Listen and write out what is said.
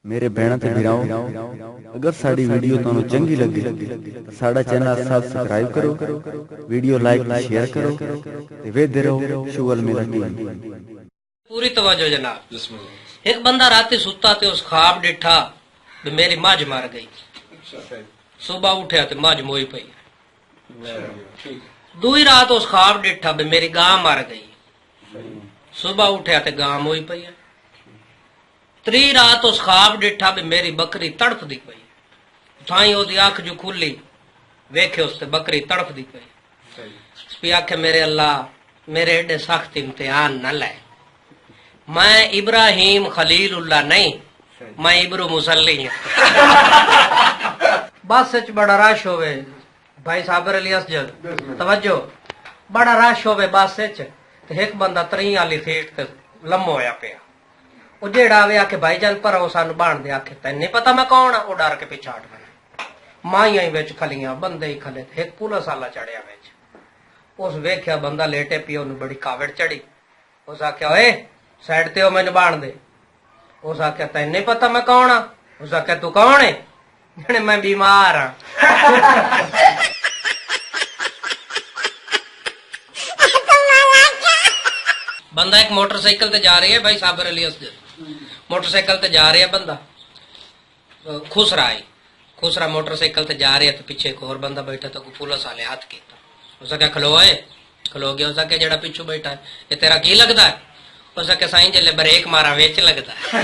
मेरे भैन ते भिराओ, अगर साड़ी वीडियो तुहानू चंगी लगी तो साड़ा चैनल सब्सक्राइब करो, वीडियो लाइक शेयर करो ते वेखदे रहो शुगल मेला टीवी। पूरी तवज्जो जनाब। एक बंदा राती सुता ते उस ख्वाब डिठा भी मेरी मझ मर गई। सुबह उठया ते मझ मोई पई। दूई रात उस ख्वाब डिठा भी मेरी गां मर गई। सुबह उठया ते गां मोई पई। त्री रात उस ख्वाब डिठा भी मेरी बकरी तड़फदी पई। थाई ओदी अख जो खुली वेखे उसते बकरी तड़फदी पई। आखे मेरे अल्लाह मेरे एडे सख्त इम्तिहान न ले। मैं इब्राहिम खलीलुल्लाह नहीं, मैं इब्रू मुसल्ली हूं। बस च बड़ा रश होवे भाई साबर अली असजद तवज्जो, बड़ा रश होवे बस च ते एक बंदा त्री आली सीट ते लम्मो होया पिया। ਉਹ ਜਿਹੜਾ ਆਵੇ ਆਖੇ ਭਾਈ ਜਾਨ ਪਰ ਉਹ ਸਾਨੂੰ ਬਾਣ ਦੇ ਆਖੇ ਤੈਨੂੰ ਨਹੀਂ ਪਤਾ ਮੈਂ ਕੌਣ ਆ। ਉਹ ਡਰ ਕੇ ਪਿੱਛੇ ਹਟ ਗਿਆ। ਮਾਈਆਂ ਹੀ ਵਿੱਚ ਖਲੀਆਂ ਬੰਦੇ ਹੀ ਖਲੇ ਇੱਕ ਪੁਲਿਸ ਵਾਲਾ ਚੜਿਆ ਵਿੱਚ। ਉਸ ਵੇਖਿਆ ਬੰਦਾ ਲੇਟੇ ਪਿਆ, ਉਹਨੂੰ ਬੜੀ ਕਾਵੜ ਚੜੀ। ਉਸ ਆਖਿਆ ਓਏ ਸਾਈਡ ਤੇ ਹੋ ਮੈਨੂੰ ਬਾਣ ਦੇ। ਉਸ ਆਖਿਆ ਤੈਨੂੰ ਨਹੀਂ ਪਤਾ ਮੈਂ ਕੌਣ ਆ। ਉਸ ਆਖਿਆ ਤੂੰ ਕੌਣ ਹੈ। ਜਿਹਨੇ ਮੈਂ ਬਿਮਾਰ ਆ। बंदा एक मोटरसाइकिल ते जा रही है भाई साबर अली असजद, मोटरसाइकिल ते जा रहा है बंदा। खुसरा आई, खुसरा मोटरसाइकिल ते जा रहा है तो पीछे एक और बंदा बैठा तो पुलिस वाले हाथ किया। उसका क्या खलो है, खलो गया। उसका क्या जड़ा पिछू बैठा है ये तेरा की लगता है। उसका क्या साईं जल्ले ब्रेक मारा वेच लगता है।